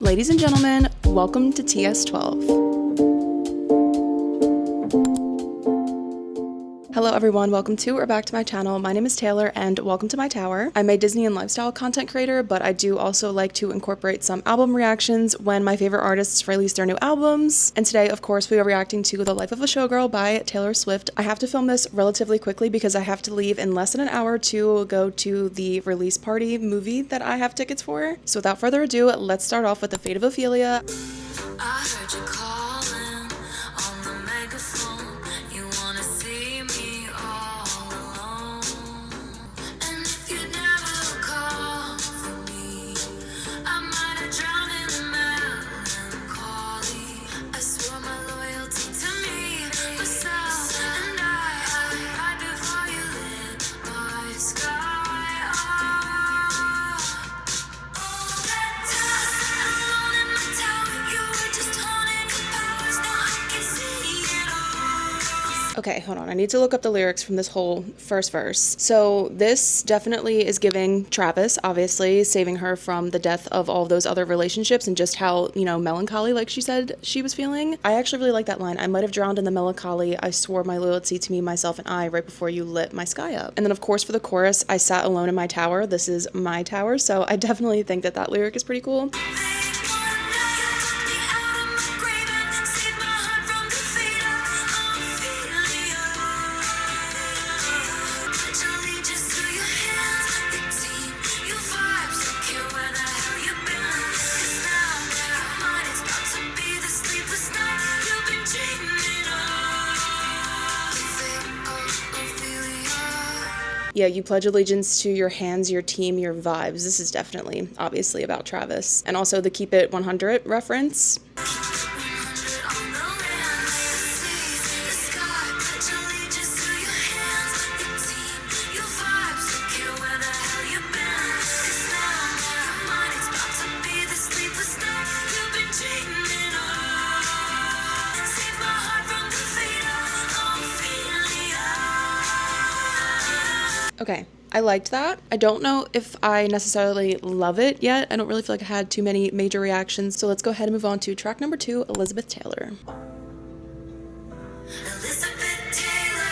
Ladies and gentlemen, welcome to TS12. Hello everyone, welcome to or back to my channel. My name is Taylor and welcome to my tower. I'm a Disney and lifestyle content creator, but I do also like to incorporate some album reactions when my favorite artists release their new albums. And today, of course, we are reacting to The Life of a Showgirl by Taylor Swift. I have to film this relatively quickly because I have to leave in less than an hour to go to the release party movie that I have tickets for. So without further ado, let's start off with The Fate of Ophelia. I heard you calling on the megaphone. You wanna see me all alone. And if you never call for me, I might have drowned in melancholy. I swore my loyalty to me, myself, and right before you lit my sky up. All that time alone in my tower, you were just holding your powers. Now I can see it all. Okay, hold on. I need to look up the lyrics from this whole first verse. So this definitely is giving Travis, obviously, saving her from the death of all those other relationships and just how, melancholy, like she said she was feeling. I actually really like that line. I might have drowned in the melancholy. I swore my loyalty to me, myself, and I right before you lit my sky up. And then, of course, for the chorus, I sat alone in my tower. This is my tower. So I definitely think that that lyric is pretty cool. Yeah, you pledge allegiance to your hands, your team, your vibes. This is definitely, obviously, about Travis. And also the Keep It 100 reference. Okay, I liked that. I don't know if I necessarily love it yet. I don't really feel like I had too many major reactions. So let's go ahead and move on to track number 2, Elizabeth Taylor. Elizabeth Taylor,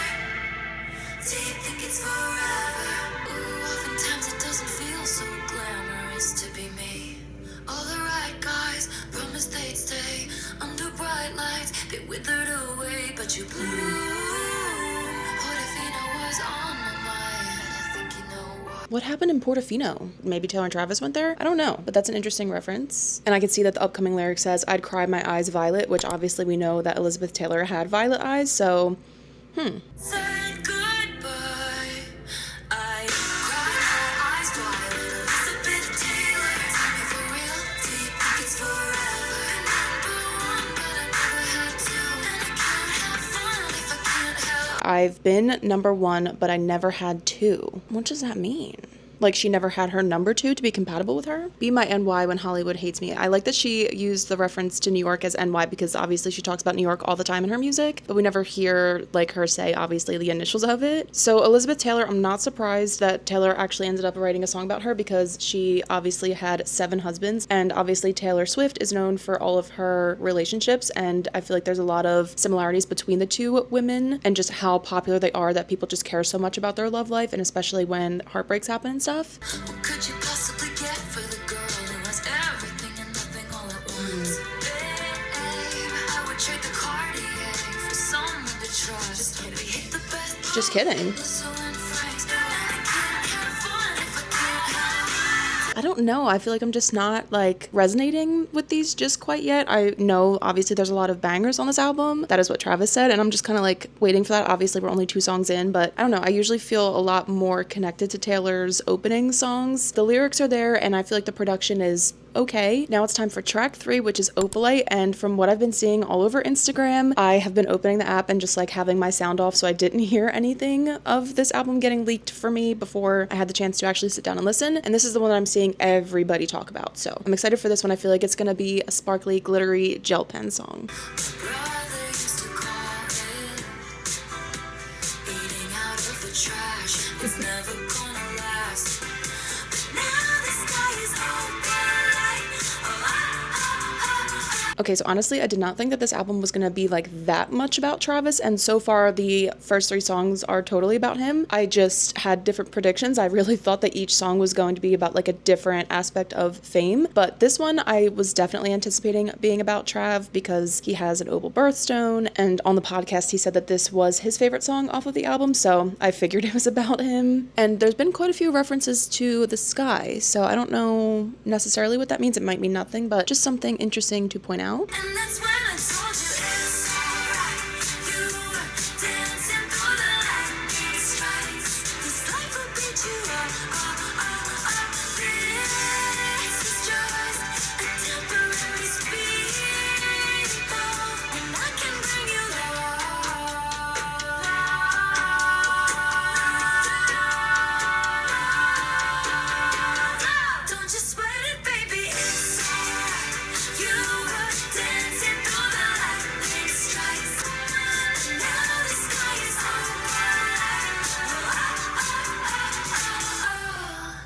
do you think it's forever? Ooh, oftentimes it doesn't feel so glamorous to be me. All the right guys promised they'd stay under bright lights. They withered away, but you blew. Portofino was on my mind. I think you know why. What happened in Portofino? Maybe Taylor and Travis went there? I don't know, but that's an interesting reference. And I can see that the upcoming lyric says, I'd cry my eyes violet, which obviously we know that Elizabeth Taylor had violet eyes, so, Said goodbye. I cried my eyes violet. Elizabeth Taylor, tell me for real, do you think it's forever? Number one, but I never had to, and I can't have fun if I can't help. I've been number 1, but I never had 2. What does that mean? Like she never had her number 2 to be compatible with her? Be my NY when Hollywood hates me. I like that she used the reference to New York as NY because obviously she talks about New York all the time in her music, but we never hear like her say obviously the initials of it. So Elizabeth Taylor, I'm not surprised that Taylor actually ended up writing a song about her because she obviously had 7 husbands, and obviously Taylor Swift is known for all of her relationships, and I feel like there's a lot of similarities between the two women and just how popular they are that people just care so much about their love life, and especially when heartbreaks happen and stuff. What could you possibly get for the girl who has everything and nothing all at once? Babe, I would trade the Cartier for someone to trust. Just kidding. We hit the best. Just kidding. I don't know. I feel like I'm just not like resonating with these just quite yet. I know obviously there's a lot of bangers on this album. That is what Travis said, and I'm just kind of like waiting for that. Obviously we're only 2 songs in, but I don't know. I usually feel a lot more connected to Taylor's opening songs. The lyrics are there and I feel like the production is okay. Now it's time for track 3, which is Opalite, and from what I've been seeing all over Instagram, I have been opening the app and just like having my sound off, so I didn't hear anything of this album getting leaked for me before I had the chance to actually sit down and listen, and this is the one that I'm seeing everybody talk about, so I'm excited for this one. I feel like it's gonna be a sparkly, glittery gel pen song. Brother used to call it eating out of the trash. It's never gonna last. But now the sky is opalite. Oh, Okay, so honestly, I did not think that this album was gonna be like that much about Travis, and so far the first 3 songs are totally about him. I just had different predictions. I really thought that each song was going to be about like a different aspect of fame, but this one I was definitely anticipating being about Trav because he has an oval birthstone, and on the podcast he said that this was his favorite song off of the album, so I figured it was about him. And there's been quite a few references to the sky, so I don't know necessarily what that means. It might mean nothing, but just something interesting to point out. And that's when I told you it's alright. You were dancing through the lightning strikes. This life will beat you up, This is just a temporary speed bump, and I can bring you love. Don't just sweat it, baby. It's alright. You were dancing through the lightning strikes. Now the sky is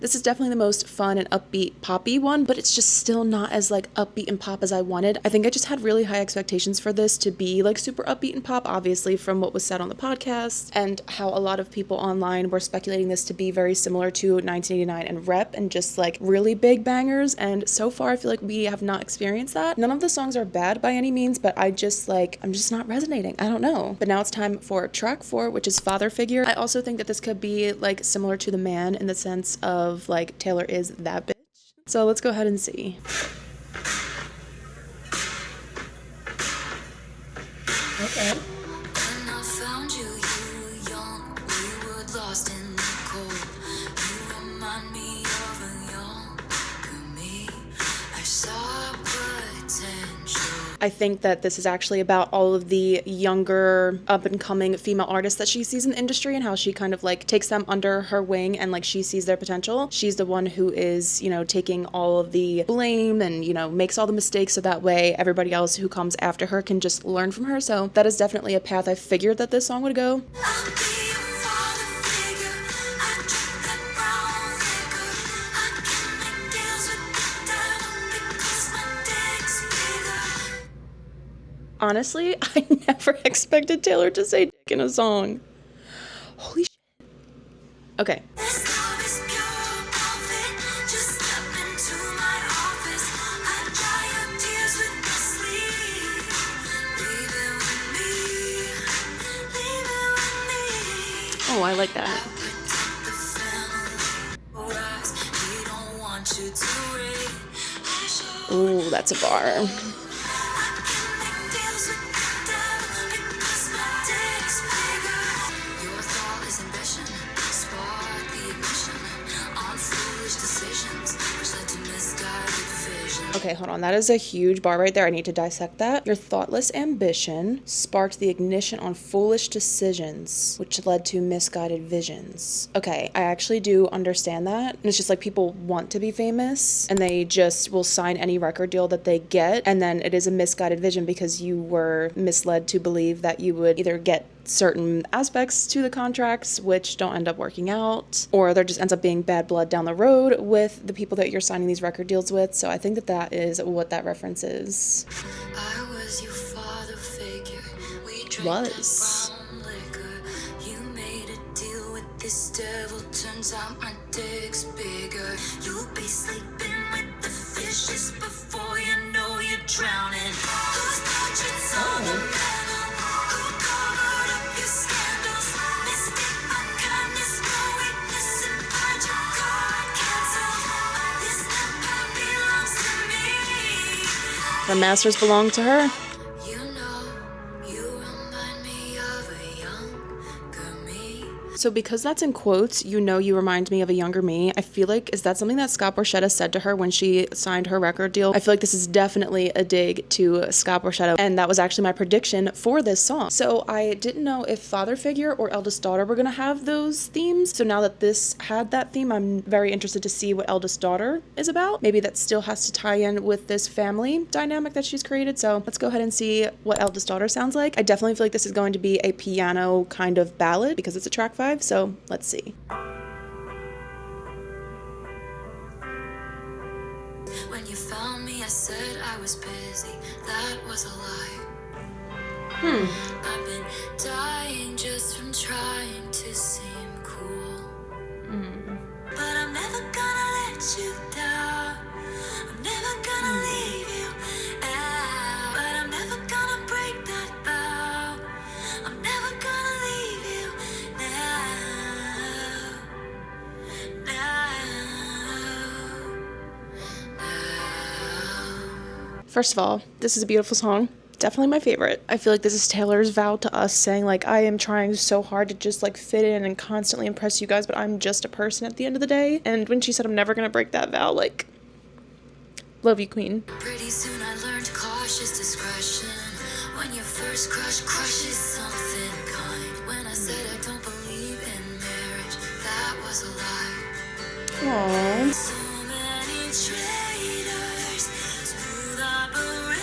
This is definitely the most fun and upbeat poppy one, but it's just still not as like upbeat and pop as I wanted. I think I just had really high expectations for this to be like super upbeat and pop, obviously from what was said on the podcast and how a lot of people online were speculating this to be very similar to 1989 and Rep and just like really big bangers, and so far I feel like we have not experienced that. None of the songs are bad by any means, but I'm just not resonating. I don't know. But now it's time for track 4, which is Father Figure. I also think that this could be like similar to The Man in the sense of like Taylor is that bitch. So let's go ahead and see. Okay. When I found you, you were young. We were lost in the cold. You remind me of a younger me. I saw potential. I think that this is actually about all of the younger up and coming female artists that she sees in the industry and how she kind of like takes them under her wing and like she sees their potential. She's the one who is, taking all of the blame and, makes all the mistakes so that way everybody else who comes after her can just learn from her. So that is definitely a path I figured that this song would go. I'll be your father figure. I drink that brown liquor. I can make deals with the devil because my dick's bigger. Honestly, I never expected Taylor to say dick in a song. Holy shit. Okay. This love is pure profit. Just step into my office. I dry your tears with my sleeve. Leave it with me. Leave it with me. Oh, I like that. Protect the family. Rise. We don't want you to read. Ooh, that's a bar. I can make deals with the devil because my dick's bigger. Your thought is ambition. Spark the ignition on foolish decisions, which led to misguided vision. Okay, hold on. That is a huge bar right there. I need to dissect that. Your thoughtless ambition sparked the ignition on foolish decisions, which led to misguided visions. Okay, I actually do understand that. And it's just like people want to be famous and they just will sign any record deal that they get. And then it is a misguided vision because you were misled to believe that you would either get certain aspects to the contracts which don't end up working out, or there just ends up being bad blood down the road with the people that you're signing these record deals with. So I think that that is what that reference is. I was your father figure. We drank Was. that brown liquor. You made a deal with this devil. Turns out my dick's bigger. You'll be sleeping with the fishes before you know you're drowning. Whose portraits on the mantle? Who covered up your scandals? Mystic unkindness, no weakness, and find your card canceled. This empire belongs to me. Her masters belong to her. You know, you remind me of a younger me. So because that's in quotes, you remind me of a younger me. I feel like, is that something that Scott Borchetta said to her when she signed her record deal? I feel like this is definitely a dig to Scott Borchetta, and that was actually my prediction for this song. So I didn't know if Father Figure or Eldest Daughter were gonna have those themes. So now that this had that theme, I'm very interested to see what Eldest Daughter is about. Maybe that still has to tie in with this family dynamic that she's created. So let's go ahead and see what Eldest Daughter sounds like. I definitely feel like this is going to be a piano kind of ballad because it's a track 5. So let's see. When you found me, I said I was busy. That was a lie. Hmm. I've been dying just from trying to seem cool. But I'm never gonna let you down. I'm never gonna leave you out. But I'm never gonna break that vow. I'm never gonna leave you now. First of all, this is a beautiful song. Definitely my favorite. I feel like this is Taylor's vow to us, saying like, I am trying so hard to just like fit in and constantly impress you guys, but I'm just a person at the end of the day. And when she said I'm never gonna break that vow, like, love you, queen. Pretty soon I learned cautious discretion. When your first crush crushes something kind. When I said I don't believe in marriage, that was a lie. Aww. So many traitors, smooth operators.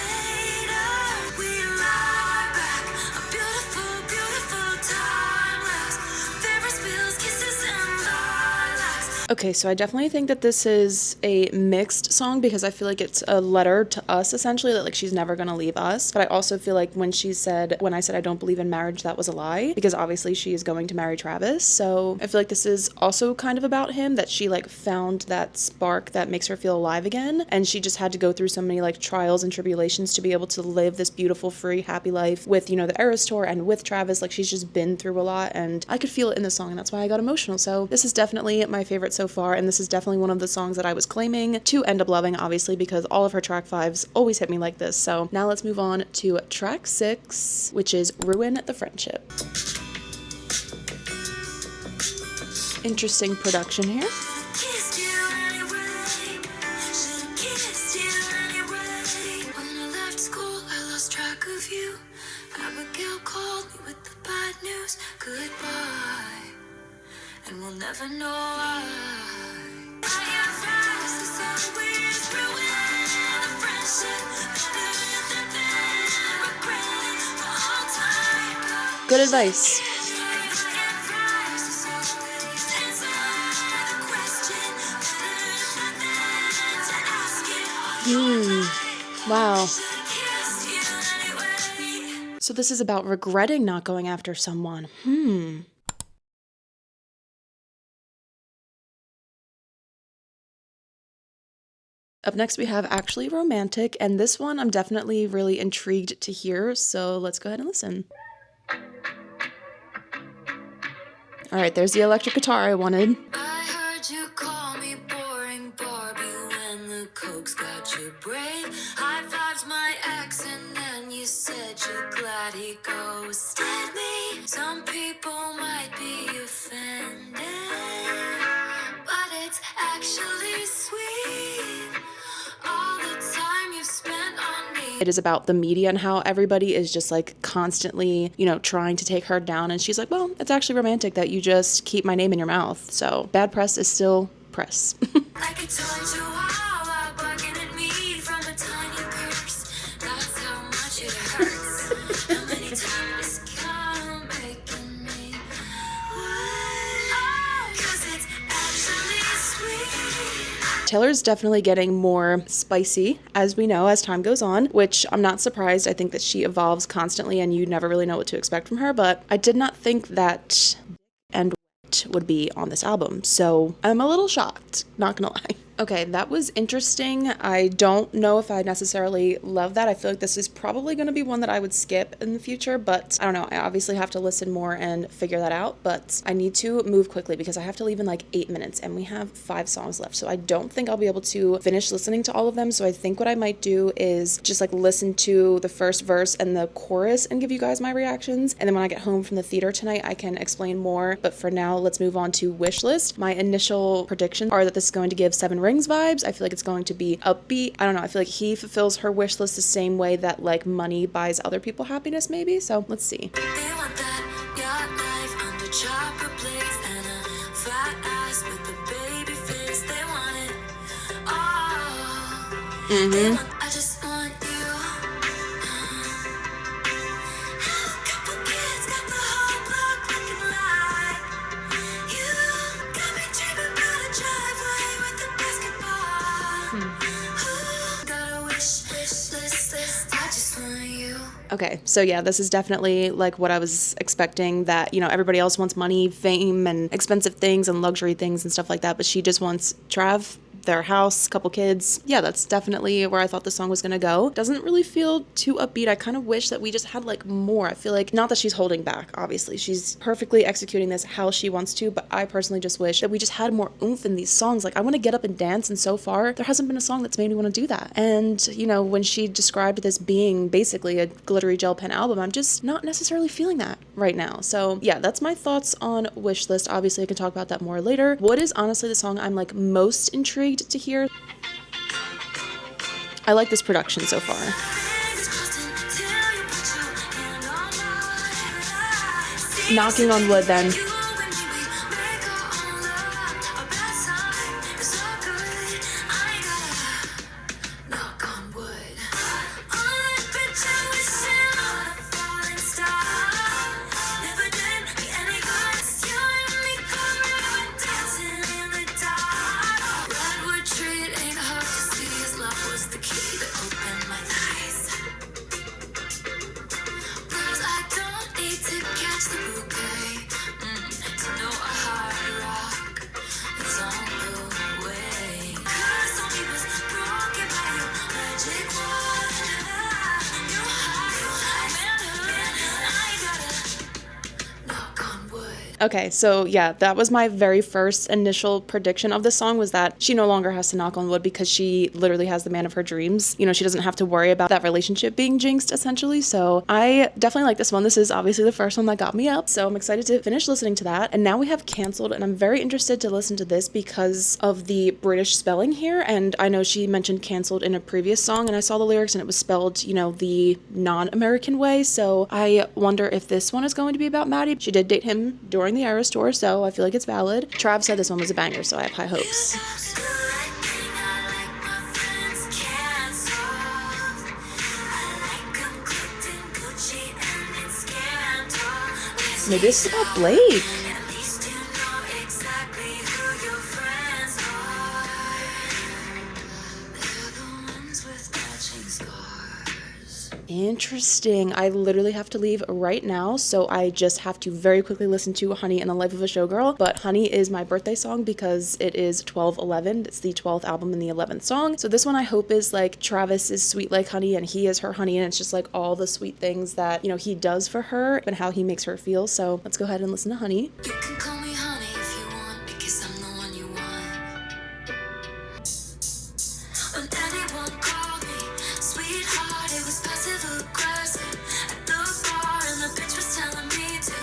We lie back, a beautiful, beautiful timeless. Ferris wheels, kisses, and lilacs. Okay, so I definitely think that this is a mixed song because I feel like it's a letter to us essentially, that like she's never gonna leave us. But I also feel like when I said I don't believe in marriage, that was a lie, because obviously she is going to marry Travis. So I feel like this is also kind of about him, that she like found that spark that makes her feel alive again, and she just had to go through so many like trials and tribulations to be able to live this beautiful, free, happy life with, you know, the Eras tour and with Travis. Like she's just been through a lot, and I could feel it in the song, and that's why I got emotional. So this is definitely my favorite so far, and this is definitely one of the songs that I was claiming to end up loving, obviously, because all of her track 5s always hit me like this. So now let's move on to track 6, which is Ruin the Friendship. Interesting production here. Kissed you anyway. Should've kissed you anyway. When I left school, I lost track of you. Abigail called me with the bad news. Goodbye, and we'll never know why. Good advice. Wow. So this is about regretting not going after someone. Up next, we have Actually Romantic, and this one I'm definitely really intrigued to hear, so let's go ahead and listen. All right, there's the electric guitar I wanted. I heard you call me boring Barbie when the coke's got you brave. High fives my ex and then you said you're glad he ghosted me. Some people might be offended, but it's actually sweet. All the time you spent on me. It is about the media and how everybody is just like constantly, you know, trying to take her down. And she's like, well, it's actually romantic that you just keep my name in your mouth. So bad press is still press. Like a toy chihuahua barking at me from a tiny purse. That's how much it hurts. How many times come making me wait? Oh, 'cause it's actually sweet. Taylor's definitely getting more spicy, as we know, as time goes on, which I'm not surprised. I think that she evolves constantly and you never really know what to expect from her, but I did not think that and would be on this album, so I'm a little shocked, not gonna lie. Okay, that was interesting. I don't know if I necessarily love that. I feel like this is probably going to be one that I would skip in the future, but I don't know. I obviously have to listen more and figure that out, but I need to move quickly because I have to leave in like 8 minutes and we have 5 songs left. So I don't think I'll be able to finish listening to all of them. So I think what I might do is just like listen to the first verse and the chorus and give you guys my reactions. And then when I get home from the theater tonight, I can explain more. But for now, let's move on to Wishlist. My initial predictions are that this is going to give 7 Rings vibes. I feel like it's going to be upbeat. I don't know. I feel like he fulfills her wish list the same way that like money buys other people happiness, maybe. So let's see. They want that yacht life under chopper blades and a fat ass with a baby face. They want it all. They want, I just want you. Have a couple kids, got the whole block looking like you. Got me dreaming about a driveway with a basketball. Got a wish list Okay, so yeah, this is definitely like what I was expecting, that, you know, everybody else wants money, fame, and expensive things and luxury things and stuff like that, but she just wants Trav, their house, couple kids. Yeah, that's definitely where I thought the song was gonna go. Doesn't really feel too upbeat. I kind of wish that we just had like more. I feel like, not that she's holding back, obviously. She's perfectly executing this how she wants to, but I personally just wish that we just had more oomph in these songs. Like, I want to get up and dance, and so far, there hasn't been a song that's made me want to do that. And, you know, when she described this being basically a glittery gel pen album, I'm just not necessarily feeling that right now. So yeah, that's my thoughts on Wishlist. Obviously, I can talk about that more later. What is honestly the song I'm like most intrigued to hear? I like this production so far. Knocking on wood then. Okay, so yeah, that was my very first initial prediction of the song, was that she no longer has to knock on wood because she literally has the man of her dreams. You know, she doesn't have to worry about that relationship being jinxed, essentially. So I definitely like this one. This is obviously the first one that got me up, so I'm excited to finish listening to that. And now we have Cancelled, and I'm very interested to listen to this because of the British spelling here. And I know she mentioned cancelled in a previous song, and I saw the lyrics and it was spelled, you know, the non-American way. So I wonder if this one is going to be about Maddie. She did date him during the Eras tour, so I feel like it's valid. Trav said this one was a banger, so I have high hopes. Maybe this is about Blake. Interesting. I literally have to leave right now, so I just have to very quickly listen to Honey and the Life of a Showgirl. But Honey is my birthday song because it is 12/11. It's the 12th album and the 11th song. So this one I hope is like Travis is sweet like honey and he is her honey, and it's just like all the sweet things that, you know, he does for her and how he makes her feel. So let's go ahead and listen to Honey. You can call me honey if you want, because I'm the one you want. When anyone called me sweetheart, it was passive aggressive at the bar, and the bitch was telling me to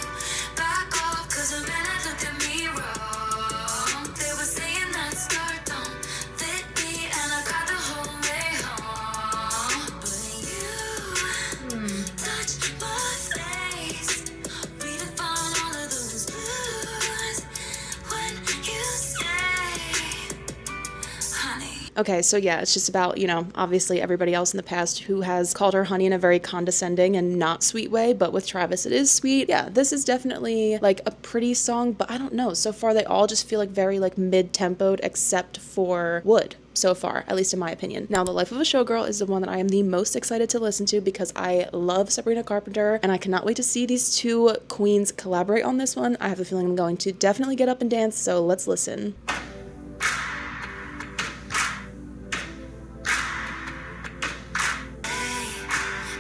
back off, cause a man had looked at me wrong. They were saying that skirt don't fit me, and I cried the whole way home. But you touched my face, redefine all of those blues when you say honey. Okay, so yeah, it's just about, you know, obviously everybody else in the past who has called her honey in a very condescending and not sweet way, but with Travis it is sweet. Yeah, this is definitely like a pretty song, but I don't know. So far they all just feel like very like mid-tempoed, except for Wood. So far, at least in my opinion. Now, The Life of a Showgirl is the one that I am the most excited to listen to because I love Sabrina Carpenter and I cannot wait to see these two queens collaborate on this one. I have a feeling I'm going to definitely get up and dance, so let's listen.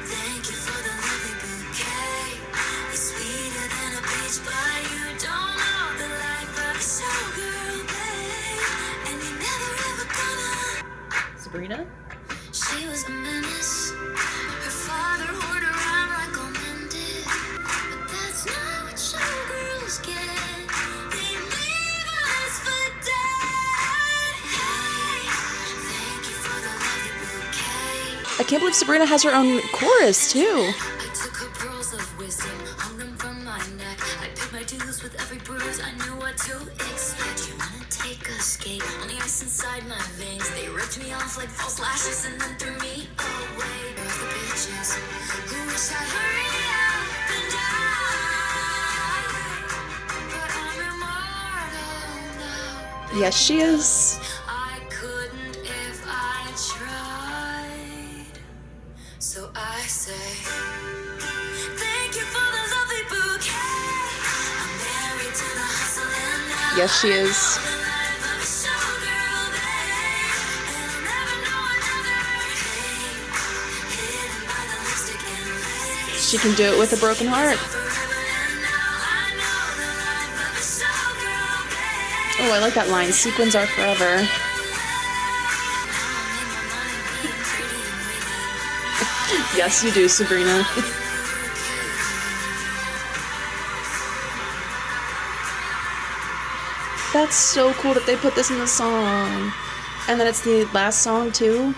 Thank you for the lovely bouquet. You're sweeter than a peach, but you don't know the life of a showgirl, babe. And you're never ever gonna. Sabrina? She was a menace. Her father whored around like all men did. But that's not what showgirls get. They leave us for dead. Hey, thank you for the lovely bouquet. I can't believe Sabrina has her own chorus too. I took her pearls of wisdom, hung them from my neck. I paid my dues with every bruise, I knew what to expect. You wanna take a skate on the ice inside my veins. They ripped me off like false lashes and then threw me away. Both the bitches who wish I'd hurry up and die. But I'm immortal now. Yes, she is. I couldn't if I tried. So I say, thank you for the lovely bouquet. I'm married to the hustle and now Yes, she I is. know the life of a showgirl, babe. And I'll never know another hate, hidden by the lipstick and lace. She can do it with a broken heart. Forever and now I know the life of a showgirl, babe. Oh, I like that line. Sequins are forever. Yes, you do, Sabrina. That's so cool that they put this in the song. And then it's the last song too.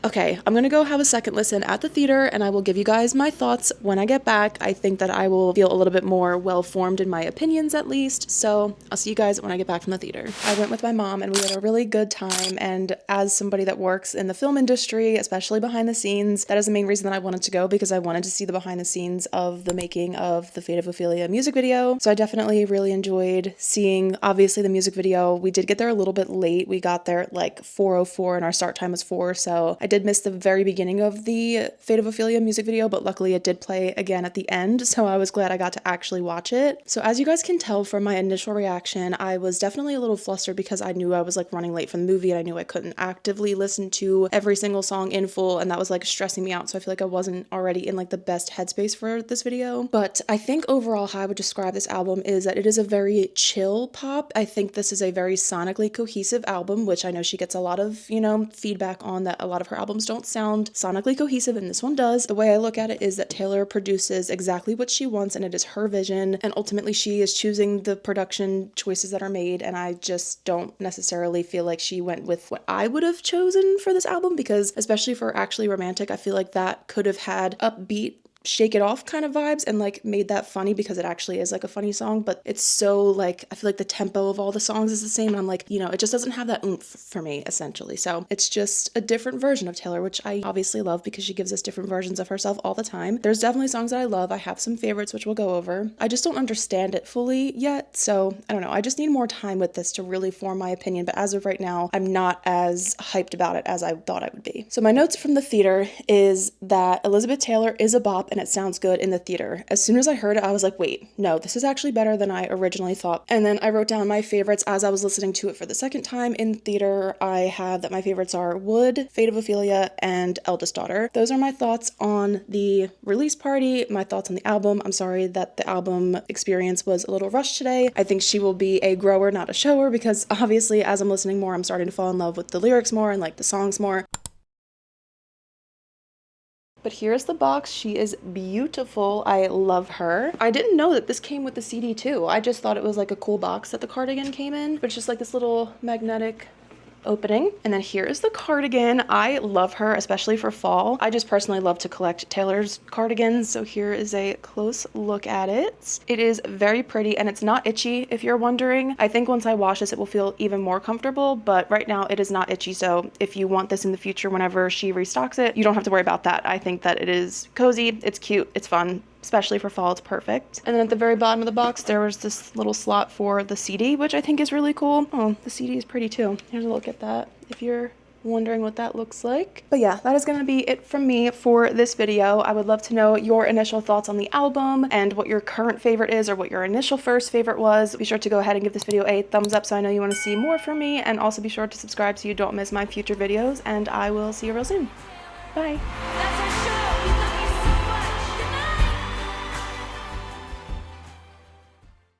Okay, I'm gonna go have a second listen at the theater and I will give you guys my thoughts when I get back. I think that I will feel a little bit more well-formed in my opinions at least. So I'll see you guys when I get back from the theater. I went with my mom and we had a really good time. And as somebody that works in the film industry, especially behind the scenes, that is the main reason that I wanted to go, because I wanted to see the behind the scenes of the making of the Fate of Ophelia music video. So I definitely really enjoyed seeing, obviously, the music video. We did get there a little bit late. We got there at like 4:04 and our start time was 4, so I did miss the very beginning of the Fate of Ophelia music video, but luckily it did play again at the end, so I was glad I got to actually watch it. So as you guys can tell from my initial reaction, I was definitely a little flustered because I knew I was like running late from the movie and I knew I couldn't actively listen to every single song in full, and that was like stressing me out, so I feel like I wasn't already in like the best headspace for this video. But I think overall how I would describe this album is that it is a very chill pop. I think this is a very sonically cohesive album, which I know she gets a lot of, feedback on that a lot of her albums don't sound sonically cohesive, and this one does. The way I look at it is that Taylor produces exactly what she wants, and it is her vision, and ultimately she is choosing the production choices that are made, and I just don't necessarily feel like she went with what I would have chosen for this album, because especially for Actually Romantic, I feel like that could have had upbeat shake it off kind of vibes and like made that funny, because it actually is like a funny song, but it's so like, I feel like the tempo of all the songs is the same, and I'm like, it just doesn't have that oomph for me essentially. So it's just a different version of Taylor, which I obviously love because she gives us different versions of herself all the time. There's definitely songs that I love. I have some favorites which we'll go over. I just don't understand it fully yet, so I don't know. I just need more time with this to really form my opinion, but as of right now, I'm not as hyped about it as I thought I would be. So my notes from the theater is that Elizabeth Taylor is a bop and it sounds good in the theater. As soon as I heard it, I was like, wait, no, this is actually better than I originally thought. And then I wrote down my favorites as I was listening to it for the second time in theater. I have that my favorites are Wood, Fate of Ophelia, and Eldest Daughter. Those are my thoughts on the release party, my thoughts on the album. I'm sorry that the album experience was a little rushed today. I think she will be a grower, not a shower, because obviously as I'm listening more, I'm starting to fall in love with the lyrics more and like the songs more. But here's the box. She is beautiful. I love her. I didn't know that this came with the CD too. I just thought it was like a cool box that the cardigan came in, but it's just like this little magnetic opening. And then here is the cardigan. I love her, especially for fall. I just personally love to collect Taylor's cardigans, so here is a close look at it. It is very pretty and it's not itchy, if you're wondering. I think once I wash this it will feel even more comfortable, but right now it is not itchy, so if you want this in the future whenever she restocks it, you don't have to worry about that. I think that it is cozy, it's cute, it's fun. Especially for fall, it's perfect. And then at the very bottom of the box, there was this little slot for the CD, which I think is really cool. Oh, the CD is pretty too. Here's a look at that, if you're wondering what that looks like. But yeah, that is going to be it from me for this video. I would love to know your initial thoughts on the album and what your current favorite is, or what your initial first favorite was. Be sure to go ahead and give this video a thumbs up so I know you want to see more from me, and also be sure to subscribe so you don't miss my future videos, and I will see you real soon. Bye.